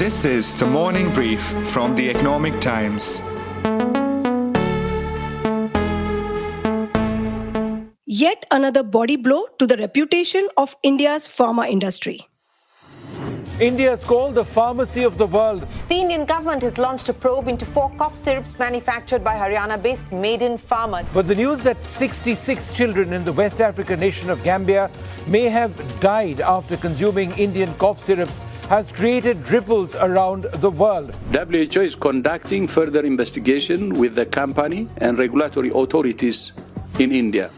This is the morning brief from the Economic Times. Yet another body blow to the reputation of India's pharma industry. India is called the pharmacy of the world. The Indian government has launched a probe into 4 cough syrups manufactured by Haryana-based Maiden Pharma. But the news that 66 children in the West African nation of Gambia may have died after consuming Indian cough syrups has created ripples around the world. WHO is conducting further investigation with the company and regulatory authorities in India.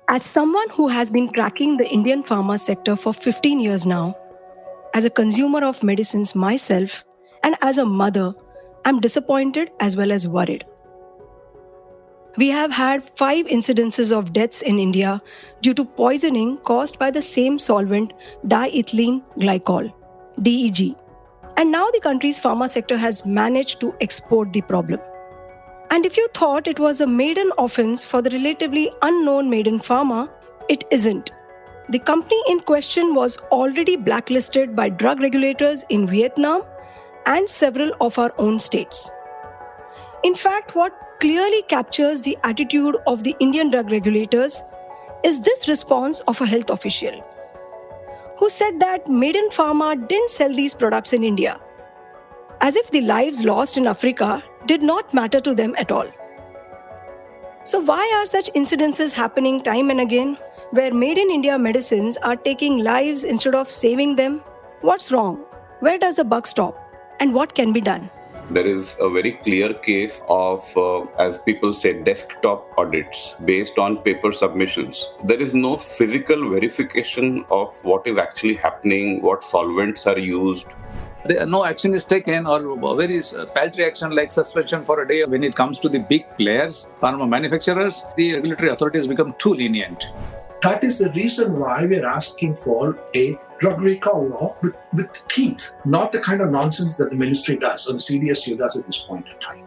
As someone who has been tracking the Indian pharma sector for 15 years now, as a consumer of medicines myself, and as a mother, I'm disappointed as well as worried. We have had 5 incidences of deaths in India due to poisoning caused by the same solvent diethylene glycol, DEG. And now the country's pharma sector has managed to export the problem. And if you thought it was a maiden offense for the relatively unknown Maiden Pharma, it isn't. The company in question was already blacklisted by drug regulators in Vietnam and several of our own states. In fact, what clearly captures the attitude of the Indian drug regulators is this response of a health official who said that Maiden Pharma didn't sell these products in India, as if the lives lost in Africa did not matter to them at all. So why are such incidences happening time and again, where made in India medicines are taking lives instead of saving them? What's wrong? Where does the buck stop? And what can be done? There is a very clear case of, as people say, desktop audits based on paper submissions. There is no physical verification of what is actually happening, what solvents are used. No action is taken, or very paltry action like suspension for a day. When it comes to the big players, pharma manufacturers, the regulatory authorities become too lenient. That is the reason why we are asking for a drug recall law with teeth, not the kind of nonsense that the ministry does or the CDSU does at this point in time.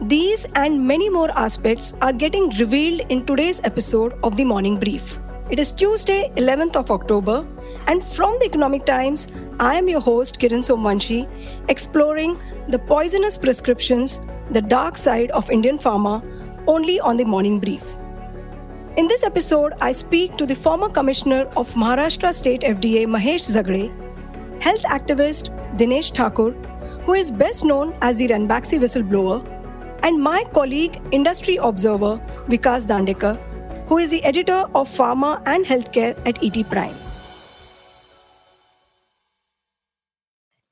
These and many more aspects are getting revealed in today's episode of the Morning Brief. It is Tuesday, 11th of October, and from the Economic Times, I am your host, Kiran Somvanshi, exploring the poisonous prescriptions, the dark side of Indian pharma, only on the Morning Brief. In this episode, I speak to the former commissioner of Maharashtra State FDA, Mahesh Zagade, health activist Dinesh Thakur, who is best known as the Ranbaxy whistleblower, and my colleague, industry observer Vikas Dandekar, who is the editor of Pharma and Healthcare at ET Prime.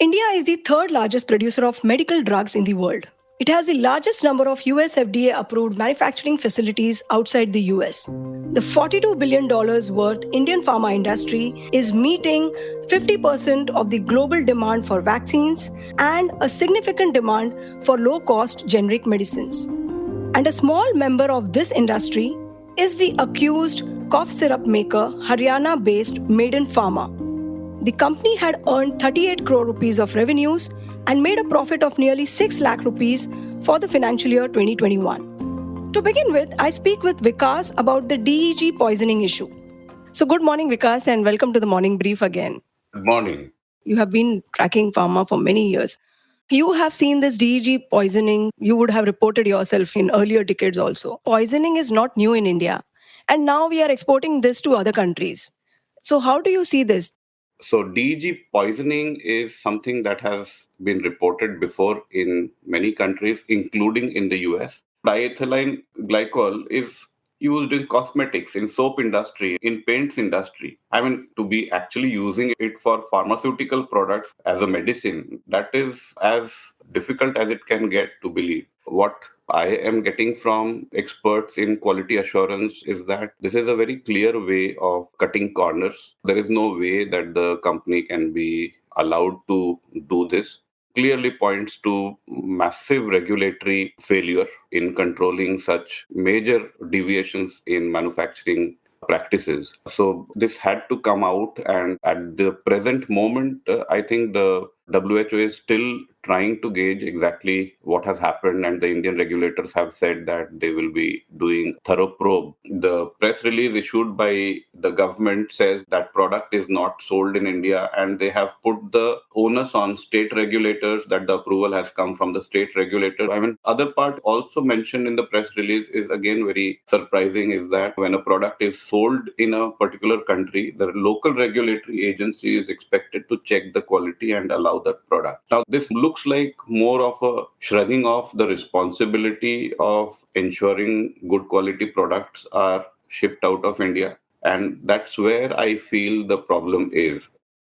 India is the third largest producer of medical drugs in the world. It has the largest number of US FDA-approved manufacturing facilities outside the US. The $42 billion worth Indian pharma industry is meeting 50% of the global demand for vaccines and a significant demand for low-cost generic medicines. And a small member of this industry is the accused cough syrup maker Haryana-based Maiden Pharma. The company had earned 38 crore rupees of revenues and made a profit of nearly 6 lakh rupees for the financial year 2021. To begin with, I speak with Vikas about the DEG poisoning issue. So good morning, Vikas, and welcome to the Morning Brief again. Good morning. You have been tracking pharma for many years. You have seen this DEG poisoning. You would have reported yourself in earlier decades also. Poisoning is not new in India, and now we are exporting this to other countries. So how do you see this? So DEG poisoning is something that has been reported before in many countries, including in the US. Diethylene glycol is used in cosmetics, in soap industry, in paints industry. I mean, to be actually using it for pharmaceutical products as a medicine, that is as difficult as it can get to believe. What I am getting from experts in quality assurance is that this is a very clear way of cutting corners. There is no way that the company can be allowed to do this. Clearly points to massive regulatory failure in controlling such major deviations in manufacturing practices. So this had to come out, and at the present moment, I think the WHO is still trying to gauge exactly what has happened, and the Indian regulators have said that they will be doing thorough probe. The press release issued by the government says that product is not sold in India, and they have put the onus on state regulators that the approval has come from the state regulator. I mean, other part also mentioned in the press release is again very surprising, is that when a product is sold in a particular country, the local regulatory agency is expected to check the quality and allow that product. Now, this looks like more of a shrugging off the responsibility of ensuring good quality products are shipped out of India. And that's where I feel the problem is.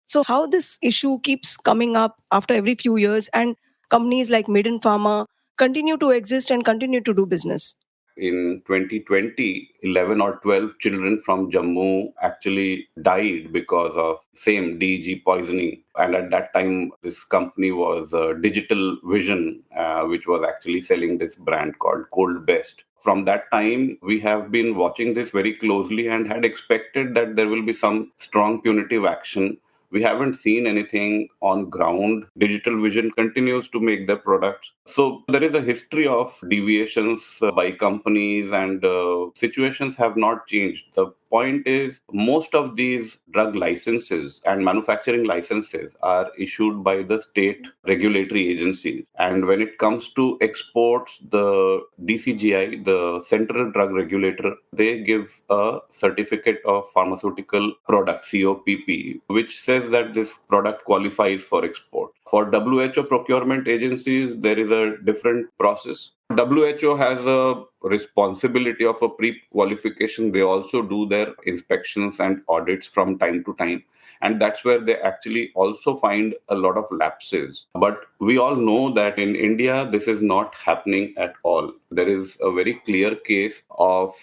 So, how this issue keeps coming up after every few years, and companies like Maiden Pharma continue to exist and continue to do business? In 2020, 11 or 12 children from Jammu actually died because of same DG poisoning. And at that time, this company was Digital Vision, which was actually selling this brand called Cold Best. From that time, we have been watching this very closely and had expected that there will be some strong punitive action. We haven't seen anything on ground. Digital Vision continues to make their products. So there is a history of deviations by companies, and situations have not changed. The point is, most of these drug licenses and manufacturing licenses are issued by the state regulatory agencies. And when it comes to exports, the DCGI, the Central Drug Regulator, they give a certificate of pharmaceutical product, COPP, which says that this product qualifies for export. For WHO procurement agencies, there is a different process. WHO has a responsibility of a pre-qualification. They also do their inspections and audits from time to time. And that's where they actually also find a lot of lapses. But we all know that in India, this is not happening at all. There is a very clear case of,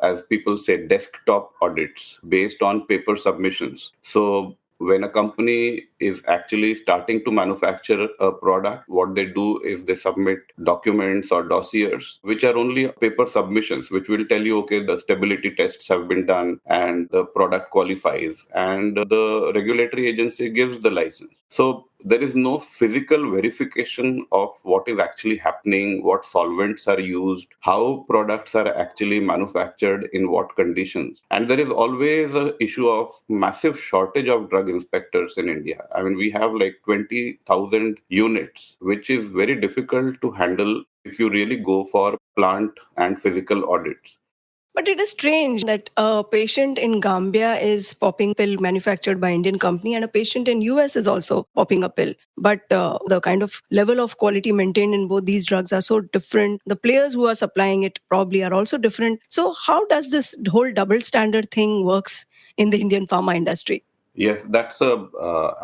as people say, desktop audits based on paper submissions. So when a company is actually starting to manufacture a product, what they do is they submit documents or dossiers, which are only paper submissions, which will tell you, okay, the stability tests have been done and the product qualifies, and the regulatory agency gives the license. So there is no physical verification of what is actually happening, what solvents are used, how products are actually manufactured, in what conditions. And there is always an issue of massive shortage of drug inspectors in India. I mean, we have like 20,000 units, which is very difficult to handle if you really go for plant and physical audits. But it is strange that a patient in Gambia is popping pill manufactured by Indian company, and a patient in US is also popping a pill. But the kind of level of quality maintained in both these drugs are so different. The players who are supplying it probably are also different. So how does this whole double standard thing works in the Indian pharma industry? Yes, that's a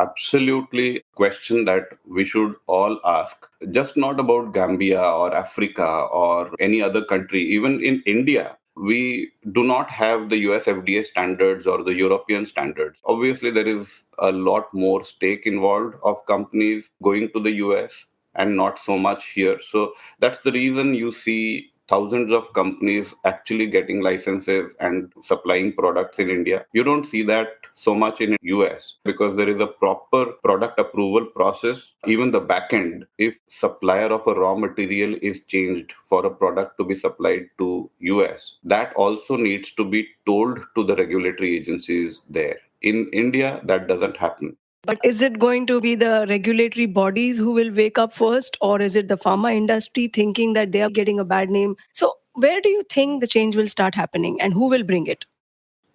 absolutely question that we should all ask. Just not about Gambia or Africa or any other country. Even in India, we do not have the US FDA standards or the European standards. Obviously, there is a lot more stake involved of companies going to the US and not so much here. So that's the reason you see thousands of companies actually getting licenses and supplying products in India. You don't see that so much in US because there is a proper product approval process. Even the back end, if supplier of a raw material is changed for a product to be supplied to US, that also needs to be told to the regulatory agencies there. In India, that doesn't happen. But is it going to be the regulatory bodies who will wake up first, or is it the pharma industry thinking that they are getting a bad name? So where do you think the change will start happening, and who will bring it?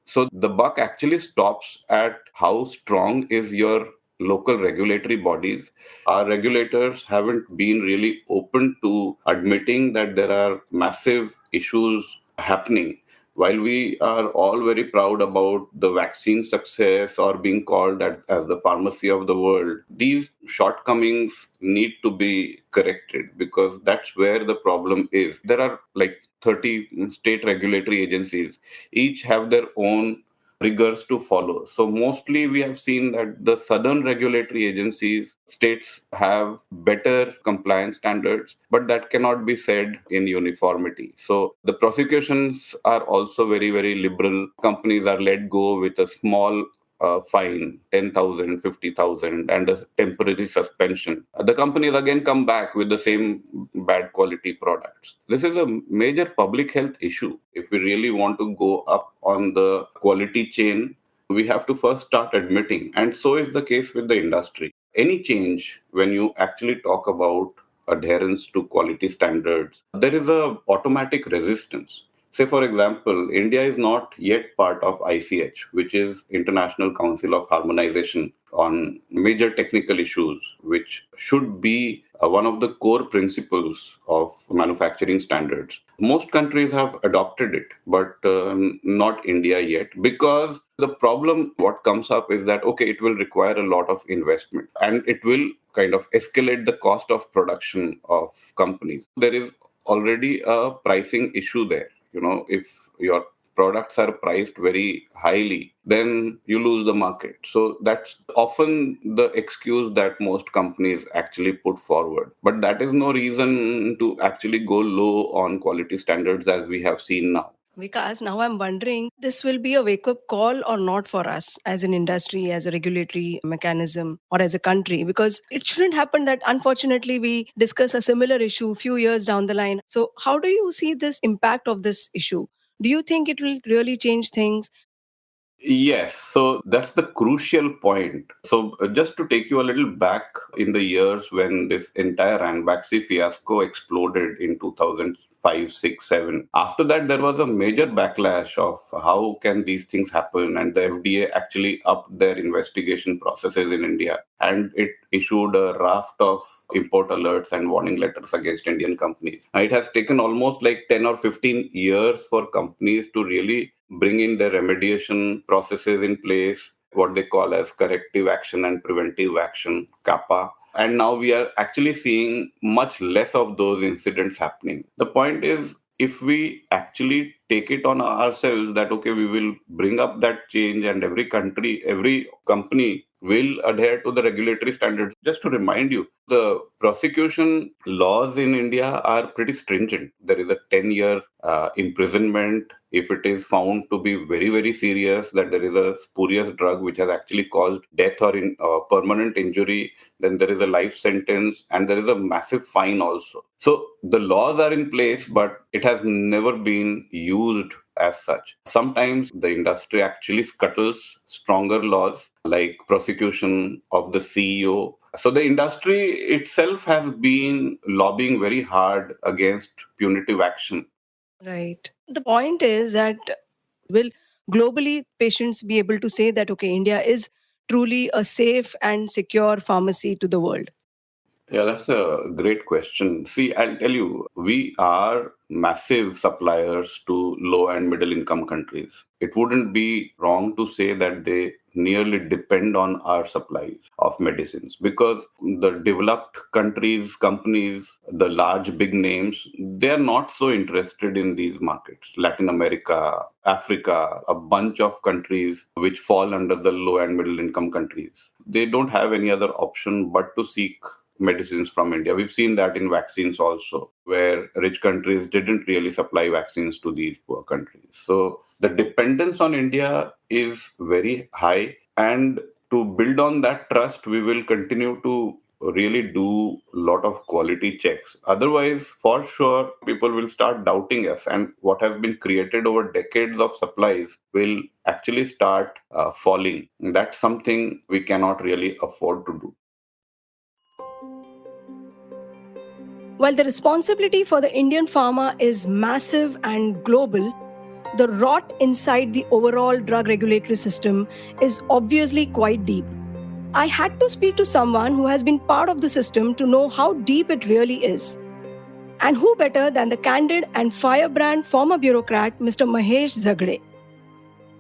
So the buck actually stops at how strong is your local regulatory bodies. Our regulators haven't been really open to admitting that there are massive issues happening. While we are all very proud about the vaccine success or being called as the pharmacy of the world, these shortcomings need to be corrected because that's where the problem is. There are like 30 state regulatory agencies, each have their own rigors to follow. So mostly we have seen that the southern regulatory agencies, states have better compliance standards, but that cannot be said in uniformity. So the prosecutions are also very, very liberal. Companies are let go with a small a fine, 10,000, 50,000, and a temporary suspension, the companies again come back with the same bad quality products. This is a major public health issue. If we really want to go up on the quality chain, we have to first start admitting, and so is the case with the industry. Any change, when you actually talk about adherence to quality standards, there is a automatic resistance. Say, for example, India is not yet part of ICH, which is International Council of Harmonization on major technical issues, which should be one of the core principles of manufacturing standards. Most countries have adopted it, but not India yet, because the problem what comes up is that, okay, it will require a lot of investment and it will kind of escalate the cost of production of companies. There is already a pricing issue there. If your products are priced very highly, then you lose the market. So that's often the excuse that most companies actually put forward. But that is no reason to actually go low on quality standards as we have seen now. Vikas, now I'm wondering, this will be a wake-up call or not for us as an industry, as a regulatory mechanism, or as a country? Because it shouldn't happen that, unfortunately, we discuss a similar issue a few years down the line. So how do you see this impact of this issue? Do you think it will really change things? Yes, so that's the crucial point. So, just to take you a little back in the years when this entire Ranbaxy fiasco exploded in 2005, 6, 7. After that, there was a major backlash of how can these things happen, and the FDA actually upped their investigation processes in India, and it issued a raft of import alerts and warning letters against Indian companies. It has taken almost like 10 or 15 years for companies to really bring in their remediation processes in place, what they call as corrective action and preventive action, CAPA. And now we are actually seeing much less of those incidents happening. The point is, if we actually take it on ourselves that, okay, we will bring up that change and every company will adhere to the regulatory standards. Just to remind you, the prosecution laws in India are pretty stringent. There is a 10-year imprisonment if it is found to be very, very serious, that there is a spurious drug which has actually caused death or permanent injury. Then there is a life sentence and there is a massive fine also. So the laws are in place, but it has never been used as such. Sometimes the industry actually scuttles stronger laws like prosecution of the CEO. So the industry itself has been lobbying very hard against punitive action. Right. The point is that will globally patients be able to say that, okay, India is truly a safe and secure pharmacy to the world? Yeah, that's a great question. See, I'll tell you, we are massive suppliers to low and middle income countries. It wouldn't be wrong to say that they nearly depend on our supplies of medicines, because the developed countries, companies, the large big names, they are not so interested in these markets. Latin America, Africa, a bunch of countries which fall under the low and middle income countries. They don't have any other option but to seek medicines from India. We've seen that in vaccines also, where rich countries didn't really supply vaccines to these poor countries. So the dependence on India is very high. And to build on that trust, we will continue to really do a lot of quality checks. Otherwise, for sure, people will start doubting us. And what has been created over decades of supplies will actually start falling. That's something we cannot really afford to do. While the responsibility for the Indian pharma is massive and global, the rot inside the overall drug regulatory system is obviously quite deep. I had to speak to someone who has been part of the system to know how deep it really is. And who better than the candid and firebrand former bureaucrat, Mr. Mahesh Zagade.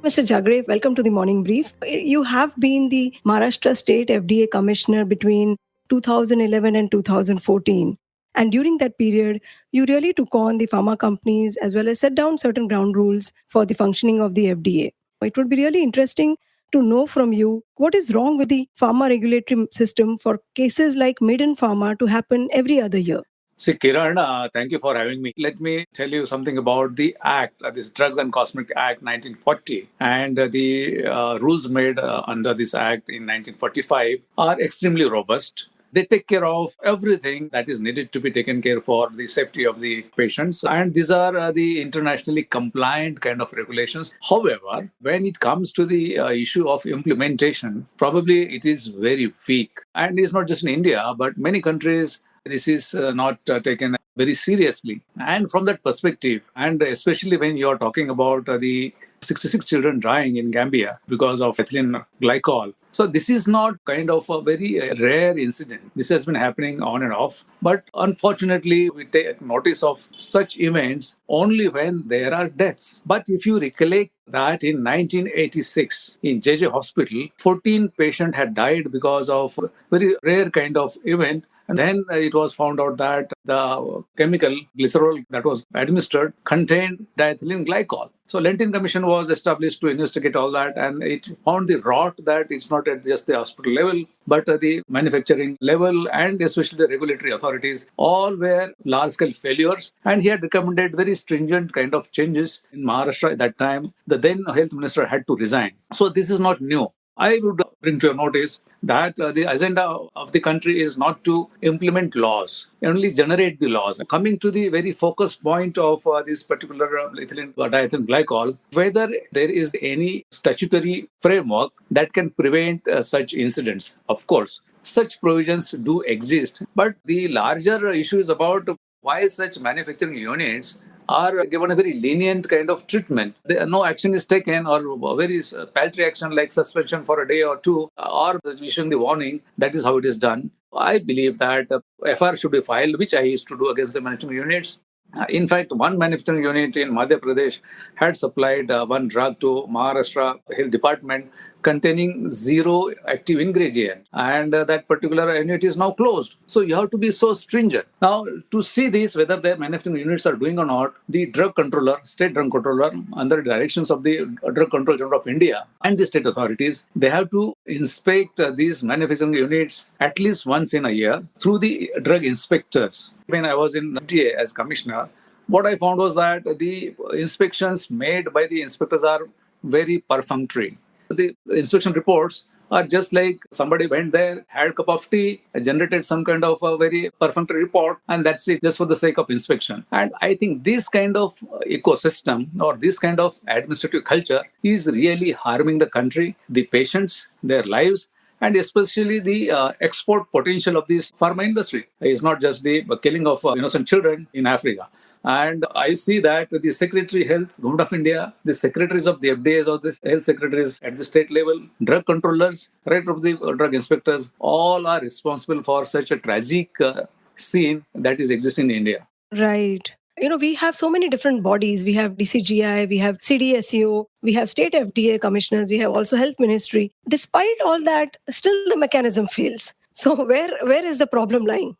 Mr. Zagade, welcome to the Morning Brief. You have been the Maharashtra State FDA Commissioner between 2011 and 2014. And during that period, you really took on the pharma companies as well as set down certain ground rules for the functioning of the FDA. It would be really interesting to know from you what is wrong with the pharma regulatory system for cases like Maiden Pharma to happen every other year. See, Kiran, thank you for having me. Let me tell you something about the Act, this Drugs and Cosmetic Act 1940, and the rules made under this Act in 1945 are extremely robust. They take care of everything that is needed to be taken care for the safety of the patients. And these are the internationally compliant kind of regulations. However, when it comes to the issue of implementation, probably it is very weak. And it's not just in India, but many countries, this is not taken very seriously. And from that perspective, and especially when you're talking about the 66 children dying in Gambia because of ethylene glycol. So this is not kind of a very rare incident. This has been happening on and off. But unfortunately, we take notice of such events only when there are deaths. But if you recollect that in 1986, in JJ Hospital, 14 patients had died because of a very rare kind of event. And then it was found out that the chemical glycerol that was administered contained diethylene glycol. So Lentin Commission was established to investigate all that, and it found the rot that it's not at just the hospital level, but at the manufacturing level, and especially the regulatory authorities, all were large-scale failures. And he had recommended very stringent kind of changes in Maharashtra at that time. The then health minister had to resign. So this is not new. I would bring to your notice that the agenda of the country is not to implement laws, only generate the laws. Coming to the very focus point of this particular ethylene diethylene glycol, whether there is any statutory framework that can prevent such incidents. Of course, such provisions do exist, but the larger issue is about why such manufacturing units are given a very lenient kind of treatment. No action is taken, or very paltry action like suspension for a day or two, or issuing the warning. That is how it is done. I believe that FR should be filed, which I used to do against the manufacturing units. In fact, one manufacturing unit in Madhya Pradesh had supplied one drug to Maharashtra Health Department containing zero active ingredient, and that particular unit is now closed. So you have to be so stringent. Now, to see this, whether their manufacturing units are doing or not, the drug controller, state drug controller, under the directions of the Drug Control General of India and the state authorities, they have to inspect these manufacturing units at least once in a year through the drug inspectors. When I was in FDA as commissioner, what I found was that the inspections made by the inspectors are very perfunctory. The inspection reports are just like somebody went there, had a cup of tea, generated some kind of a very perfunctory report, and that's it, just for the sake of inspection. And I think this kind of ecosystem or this kind of administrative culture is really harming the country, the patients, their lives, and especially the export potential of this pharma industry. It's not just the killing of innocent children in Africa. And I see that the Secretary Health, Government of India, the secretaries of the FDAs or the health secretaries at the state level, drug controllers, right of the drug inspectors, all are responsible for such a tragic scene that is existing in India. Right. We have so many different bodies. We have DCGI, we have CDSU, we have state FDA commissioners, we have also health ministry. Despite all that, still the mechanism fails. So where is the problem lying?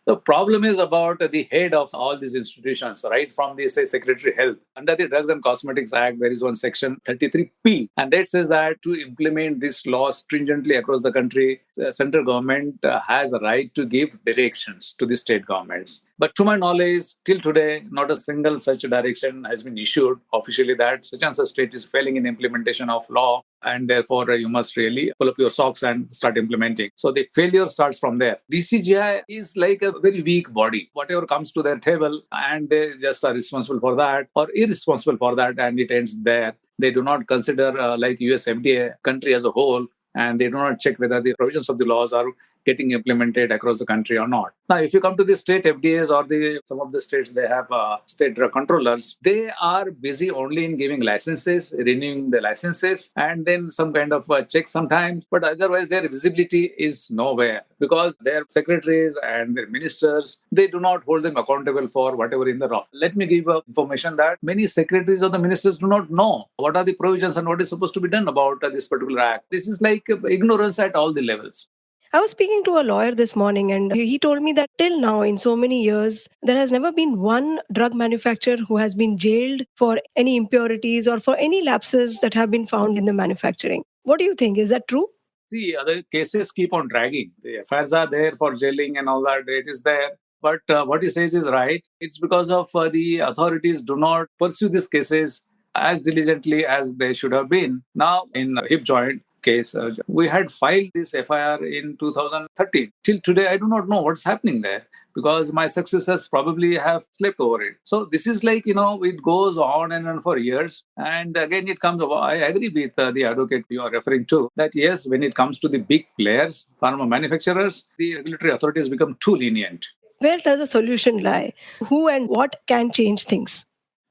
The problem is about the head of all these institutions, right from the Secretary Health. Under the Drugs and Cosmetics Act, there is one section 33P, and that says that to implement this law stringently across the country, the central government has a right to give directions to the state governments. But to my knowledge, till today, not a single such direction has been issued officially that such and such state is failing in implementation of law, and therefore you must really pull up your socks and start implementing. So the failure starts from there. DCGI is like a very weak body. Whatever comes to their table, and they just are responsible for that or irresponsible for that, and it ends there. They do not consider like US FDA, country as a whole, and they do not check whether the provisions of the laws are getting implemented across the country or not. Now, if you come to the state FDAs or some of the states, they have state drug controllers. They are busy only in giving licenses, renewing the licenses, and then some kind of check sometimes. But otherwise, their visibility is nowhere because their secretaries and their ministers, they do not hold them accountable for whatever in the law. Let me give information that many secretaries or the ministers do not know what are the provisions and what is supposed to be done about this particular act. This is like ignorance at all the levels. I was speaking to a lawyer this morning, and he told me that till now, in so many years, there has never been one drug manufacturer who has been jailed for any impurities or for any lapses that have been found in the manufacturing. What do you think? Is that true? See, other cases keep on dragging. The FIRs are there for jailing and all that. It is there. But what he says is right. It's because of the authorities do not pursue these cases as diligently as they should have been. Now, in hip joint case, we had filed this FIR in 2013. Till today, I do not know what's happening there because my successors probably have slept over it. So this is like, it goes on and on for years. And again, it comes, I agree with the advocate you are referring to, that yes, when it comes to the big players, pharma manufacturers, the regulatory authorities become too lenient. Where does the solution lie? Who and what can change things?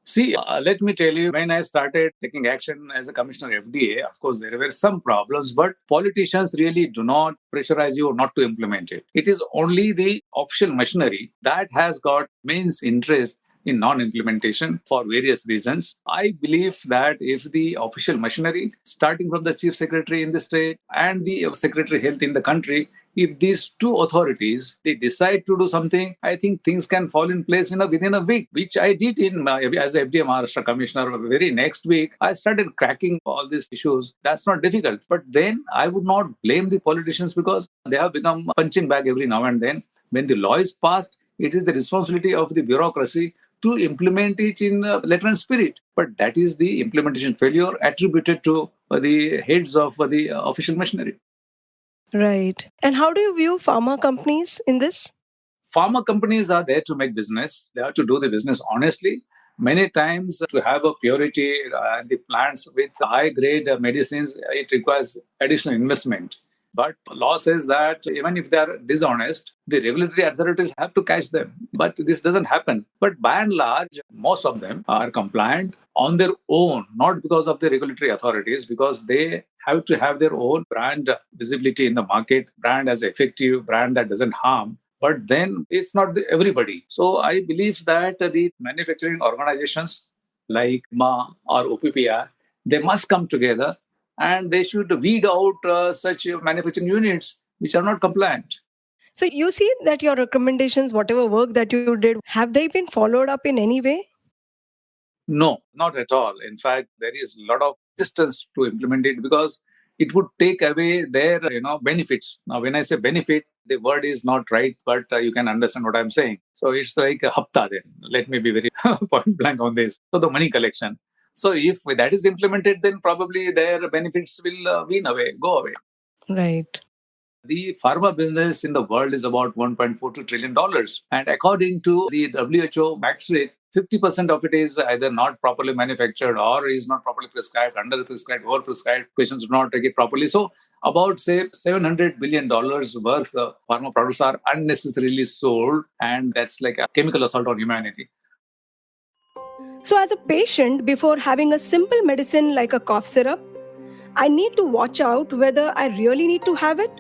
See, let me tell you, when I started taking action as a commissioner FDA, of course, there were some problems, but politicians really do not pressurize you not to implement it. It is only the official machinery that has got immense interest in non-implementation for various reasons. I believe that if the official machinery, starting from the chief secretary in the state and the secretary health in the country, if these two authorities they decide to do something, I think things can fall in place within a week, which I did as a FDA Maharashtra commissioner. Very next week, I started cracking all these issues. That's not difficult. But then I would not blame the politicians because they have become a punching bag every now and then. When the law is passed, it is the responsibility of the bureaucracy to implement it in letter and spirit. But that is the implementation failure attributed to the heads of the official machinery. Right. And how do you view pharma companies in this? Pharma companies are there to make business. They have to do the business honestly. Many times, to have a purity the plants with high grade medicines, it requires additional investment. But law says that even if they are dishonest, the regulatory authorities have to catch them. But this doesn't happen. But by and large, most of them are compliant on their own, not because of the regulatory authorities, because they have to have their own brand visibility in the market, brand as effective, brand that doesn't harm. But then it's not everybody. So I believe that the manufacturing organizations like MA or OPPI, they must come together and they should weed out such manufacturing units which are not compliant. So you see that your recommendations, whatever work that you did, have they been followed up in any way? No, not at all. In fact, there is a lot of distance to implement it because it would take away their benefits. Now, when I say benefit, the word is not right, but you can understand what I'm saying. So it's like a hapta then. Let me be very point blank on this. So the money collection. So if that is implemented, then probably their benefits will go away. Right. The pharma business in the world is about $1.42 trillion. And according to the WHO max rate, 50% of it is either not properly manufactured or is not properly prescribed, under-prescribed, over-prescribed. Patients do not take it properly. So about, say, $700 billion worth of pharma products are unnecessarily sold. And that's like a chemical assault on humanity. So as a patient, before having a simple medicine like a cough syrup, I need to watch out whether I really need to have it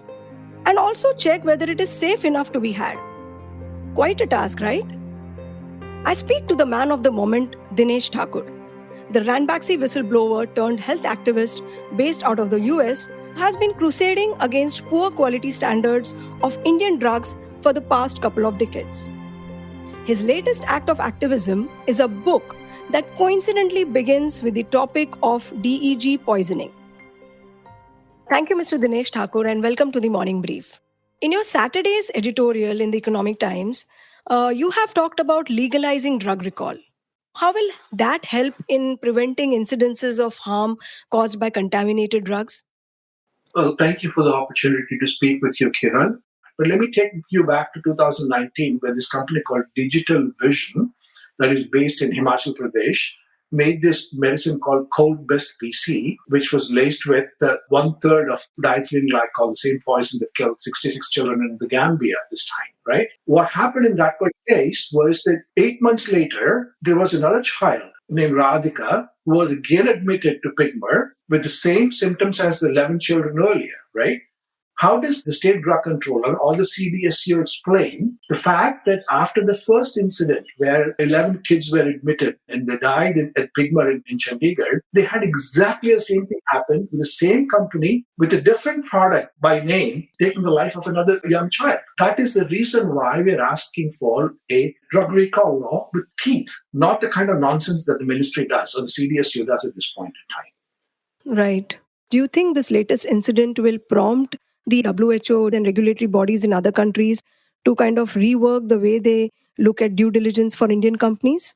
and also check whether it is safe enough to be had. Quite a task, right? I speak to the man of the moment, Dinesh Thakur, the Ranbaxy whistleblower turned health activist based out of the US, has been crusading against poor quality standards of Indian drugs for the past couple of decades. His latest act of activism is a book that coincidentally begins with the topic of DEG poisoning. Thank you, Mr. Dinesh Thakur, and welcome to the Morning Brief. In your Saturday's editorial in the Economic Times, you have talked about legalizing drug recall. How will that help in preventing incidences of harm caused by contaminated drugs? Well, thank you for the opportunity to speak with you, Kiran. But let me take you back to 2019, where this company called Digital Vision, that is based in Himachal Pradesh, made this medicine called Cold Best PC, which was laced with 1/3 of diethylene glycol, the same poison that killed 66 children in the Gambia this time, right? What happened in that case was that 8 months later, there was another child named Radhika who was again admitted to Pigmer with the same symptoms as the 11 children earlier, right? How does the state drug controller or the CDSU explain the fact that after the first incident where 11 kids were admitted and they died at Pigmer in Chandigarh, they had exactly the same thing happen with the same company with a different product by name taking the life of another young child? That is the reason why we're asking for a drug recall law with teeth, not the kind of nonsense that the ministry does or the CDSU does at this point in time. Right. Do you think this latest incident will prompt the WHO and regulatory bodies in other countries to kind of rework the way they look at due diligence for Indian companies?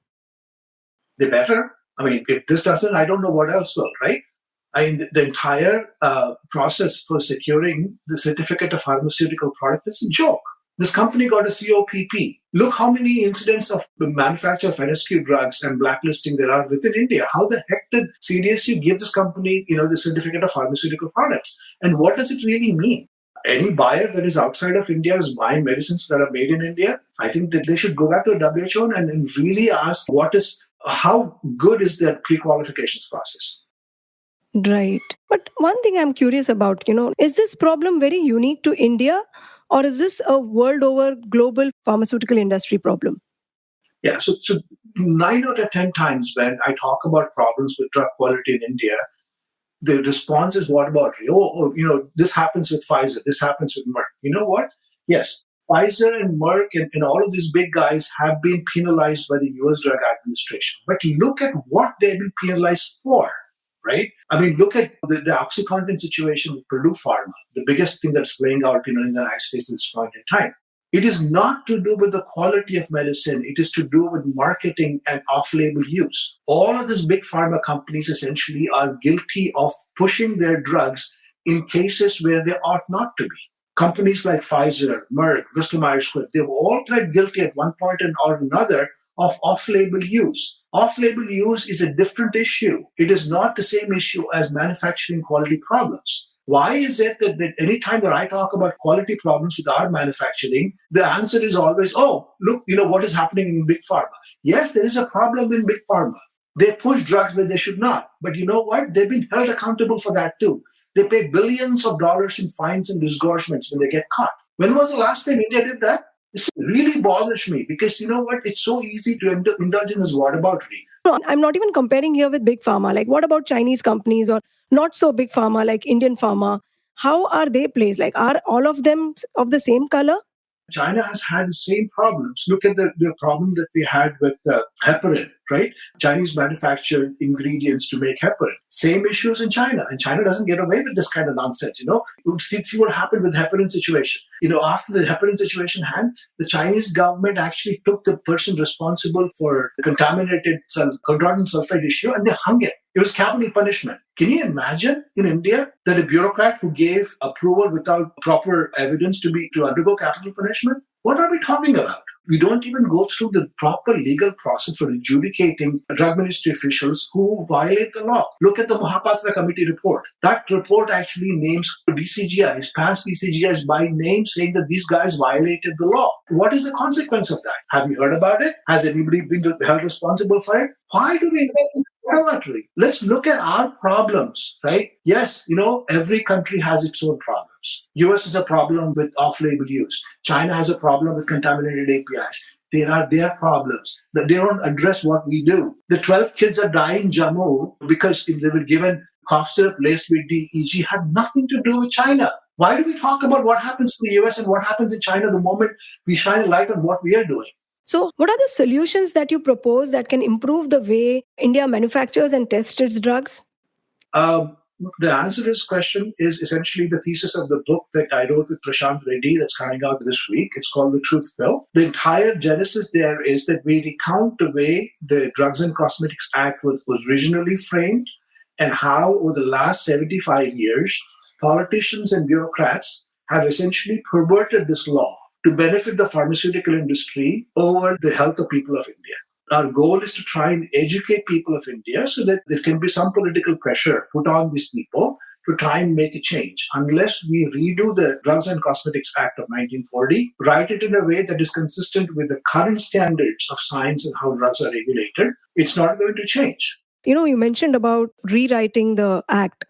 They better. I mean, if this doesn't, I don't know what else will, right? I mean, the entire process for securing the certificate of pharmaceutical product is a joke. This company got a COPP. Look how many incidents of the manufacture of NSQ drugs and blacklisting there are within India. How the heck did CDSU give this company, the certificate of pharmaceutical products? And what does it really mean? Any buyer that is outside of India is buying medicines that are made in India. I think that they should go back to WHO and really ask how good is their pre-qualifications process? Right. But one thing I'm curious about, is this problem very unique to India, or is this a world over global pharmaceutical industry problem? Yeah, so 9 out of 10 times when I talk about problems with drug quality in India, the response is, what about you? This happens with Pfizer, this happens with Merck. You know what? Yes, Pfizer and Merck and all of these big guys have been penalized by the US Drug Administration. But look at what they've been penalized for, right? I mean, look at the OxyContin situation with Purdue Pharma, the biggest thing that's playing out in the United States at this point in time. It is not to do with the quality of medicine. It is to do with marketing and off-label use. All of these big pharma companies essentially are guilty of pushing their drugs in cases where they ought not to be. Companies like Pfizer, Merck, Bristol Myers Squibb, they've all pled guilty at one point or another of off-label use. Off-label use is a different issue. It is not the same issue as manufacturing quality problems. Why is it that any time that I talk about quality problems with our manufacturing, the answer is always, oh, look, what is happening in big pharma? Yes, there is a problem in big pharma. They push drugs where they should not. But you know what? They've been held accountable for that too. They pay billions of dollars in fines and disgorgements when they get caught. When was the last time India did that? This really bothers me because you know what? It's so easy to indulge in this whataboutery. No, I'm not even comparing here with big pharma. Like, what about Chinese companies or not so big pharma like Indian pharma? How are they placed? Like, are all of them of the same color? China has had the same problems. Look at the problem that we had with heparin, right? Chinese manufactured ingredients to make heparin. Same issues in China. And China doesn't get away with this kind of nonsense, See what happened with the heparin situation. After the heparin situation happened, the Chinese government actually took the person responsible for the contaminated chondroitin sulfide issue and they hung it. It was capital punishment. Can you imagine in India that a bureaucrat who gave approval without proper evidence to undergo capital punishment? What are we talking about? We don't even go through the proper legal process for adjudicating drug ministry officials who violate the law. Look at the Mahapatra Committee report. That report actually names DCGIs, past DCGIs by name, saying that these guys violated the law. What is the consequence of that? Have you heard about it? Has anybody been held responsible for it? Why do we go regulatory? Let's look at our problems, right? Yes, every country has its own problems. US has a problem with off-label use. China has a problem with contaminated APIs. There are their problems. They don't address what we do. The 12 kids that die in Jammu because they were given cough syrup laced with DEG had nothing to do with China. Why do we talk about what happens to the US and what happens in China the moment we shine a light on what we are doing? So what are the solutions that you propose that can improve the way India manufactures and tests its drugs? The answer to this question is essentially the thesis of the book that I wrote with Prashant Reddy that's coming out this week. It's called The Truth Pill. The entire genesis there is that we recount the way the Drugs and Cosmetics Act was originally framed and how over the last 75 years, politicians and bureaucrats have essentially perverted this law to benefit the pharmaceutical industry over the health of people of India. Our goal is to try and educate people of India so that there can be some political pressure put on these people to try and make a change. Unless we redo the Drugs and Cosmetics Act of 1940, write it in a way that is consistent with the current standards of science and how drugs are regulated, it's not going to change. You mentioned about rewriting the act,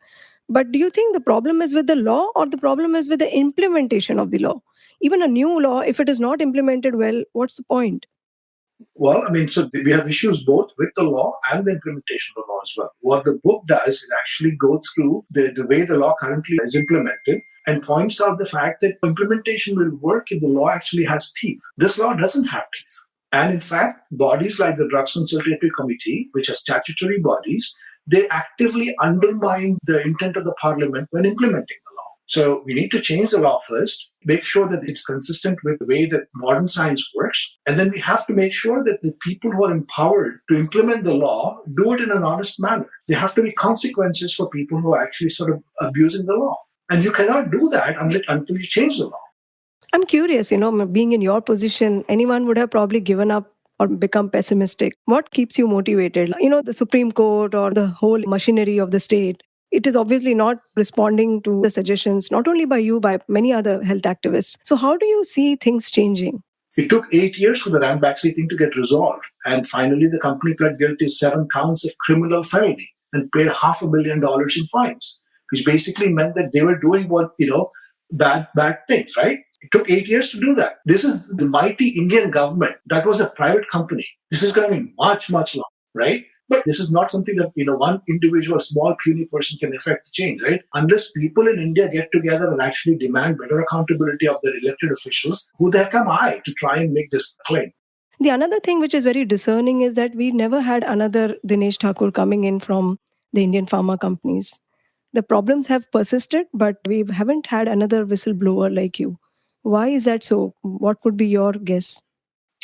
but do you think the problem is with the law or the problem is with the implementation of the law? Even a new law, if it is not implemented well, what's the point? Well, so we have issues both with the law and the implementation of the law as well. What the book does is actually go through the way the law currently is implemented and points out the fact that implementation will work if the law actually has teeth. This law doesn't have teeth. And in fact, bodies like the Drugs Consultative Committee, which are statutory bodies, they actively undermine the intent of the parliament when implementing the law. So we need to change the law first, make sure that it's consistent with the way that modern science works. And then we have to make sure that the people who are empowered to implement the law do it in an honest manner. There have to be consequences for people who are actually sort of abusing the law. And you cannot do that until you change the law. I'm curious, being in your position, anyone would have probably given up or become pessimistic. What keeps you motivated? The Supreme Court or the whole machinery of the state, it is obviously not responding to the suggestions, not only by you, by many other health activists. So how do you see things changing? It took 8 years for the Ranbaxy thing to get resolved. And finally, the company pled guilty to 7 counts of criminal felony and paid $500 million in fines, which basically meant that they were doing bad things, right? It took 8 years to do that. This is the mighty Indian government. That was a private company. This is going to be much, much longer, right? But this is not something that, one individual, small, puny person can affect the change, right? Unless people in India get together and actually demand better accountability of their elected officials, who the heck am I to try and make this claim? The another thing which is very discerning is that we never had another Dinesh Thakur coming in from the Indian pharma companies. The problems have persisted, but we haven't had another whistleblower like you. Why is that so? What would be your guess?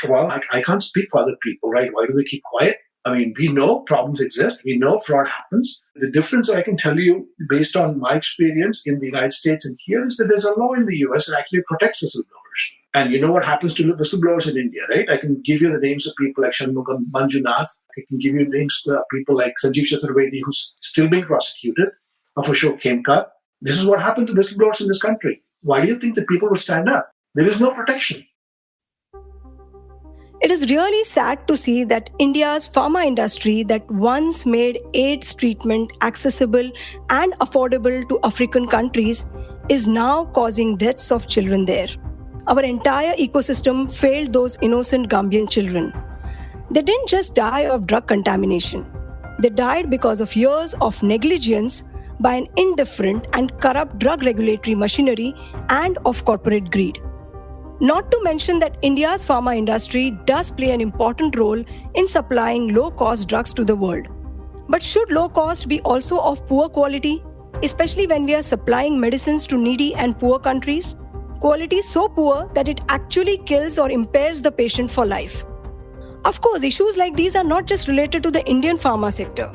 Well, I can't speak for other people, right? Why do they keep quiet? I mean, we know problems exist. We know fraud happens. The difference I can tell you, based on my experience in the United States and here, is that there's a law in the US that actually protects whistleblowers. And you know what happens to whistleblowers in India, right? I can give you the names of people like Shanmugam Manjunath. I can give you names of people like Sanjeev Chaturvedi, who's still being prosecuted, of Ashok Khemka. This is what happened to whistleblowers in this country. Why do you think that people will stand up? There is no protection. It is really sad to see that India's pharma industry that once made AIDS treatment accessible and affordable to African countries is now causing deaths of children there. Our entire ecosystem failed those innocent Gambian children. They didn't just die of drug contamination. They died because of years of negligence by an indifferent and corrupt drug regulatory machinery and of corporate greed. Not to mention that India's pharma industry does play an important role in supplying low-cost drugs to the world. But should low cost be also of poor quality, especially when we are supplying medicines to needy and poor countries? Quality so poor that it actually kills or impairs the patient for life. Of course, issues like these are not just related to the Indian pharma sector.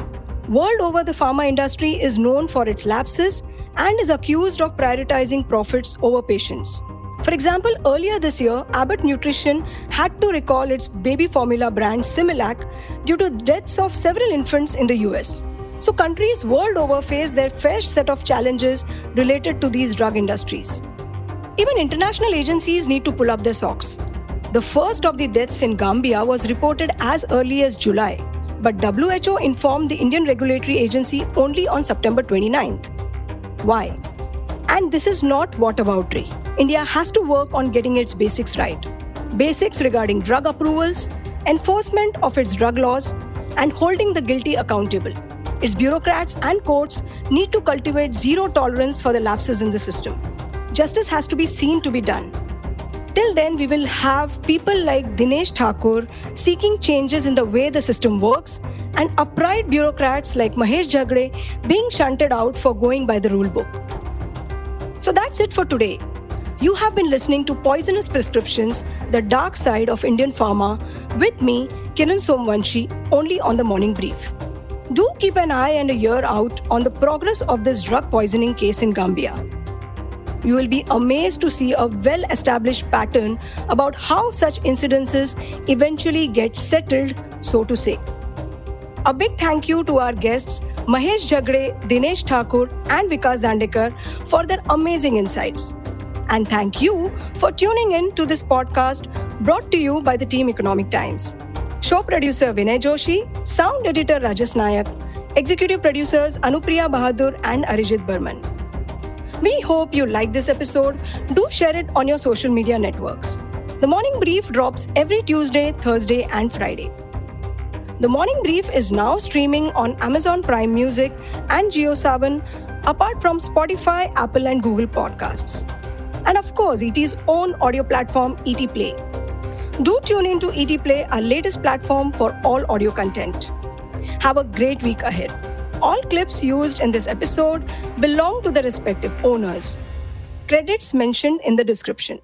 World over, the pharma industry is known for its lapses and is accused of prioritizing profits over patients. For example, earlier this year, Abbott Nutrition had to recall its baby formula brand Similac due to deaths of several infants in the US. So countries world over face their fair set of challenges related to these drug industries. Even international agencies need to pull up their socks. The first of the deaths in Gambia was reported as early as July, but WHO informed the Indian regulatory agency only on September 29th. Why? And this is not whataboutery. India has to work on getting its basics right. Basics regarding drug approvals, enforcement of its drug laws, and holding the guilty accountable. Its bureaucrats and courts need to cultivate zero tolerance for the lapses in the system. Justice has to be seen to be done. Till then, we will have people like Dinesh Thakur seeking changes in the way the system works and upright bureaucrats like Mahesh Zagade being shunted out for going by the rule book. So that's it for today. You have been listening to Poisonous Prescriptions, the dark side of Indian pharma, with me, Kiran Somvanshi, only on the Morning Brief. Do keep an eye and a ear out on the progress of this drug poisoning case in Gambia. You will be amazed to see a well-established pattern about how such incidences eventually get settled, so to say. A big thank you to our guests, Mahesh Zagade, Dinesh Thakur, and Vikas Dandekar, for their amazing insights. And thank you for tuning in to this podcast brought to you by the Team Economic Times. Show producer Vinay Joshi, sound editor Rajas Nayak, executive producers Anupriya Bahadur and Arijit Burman. We hope you like this episode. Do share it on your social media networks. The Morning Brief drops every Tuesday, Thursday, and Friday. The Morning Brief is now streaming on Amazon Prime Music and JioSaavn, apart from Spotify, Apple, and Google Podcasts. And of course, ET's own audio platform, ET Play. Do tune in to ET Play, our latest platform for all audio content. Have a great week ahead. All clips used in this episode belong to the respective owners. Credits mentioned in the description.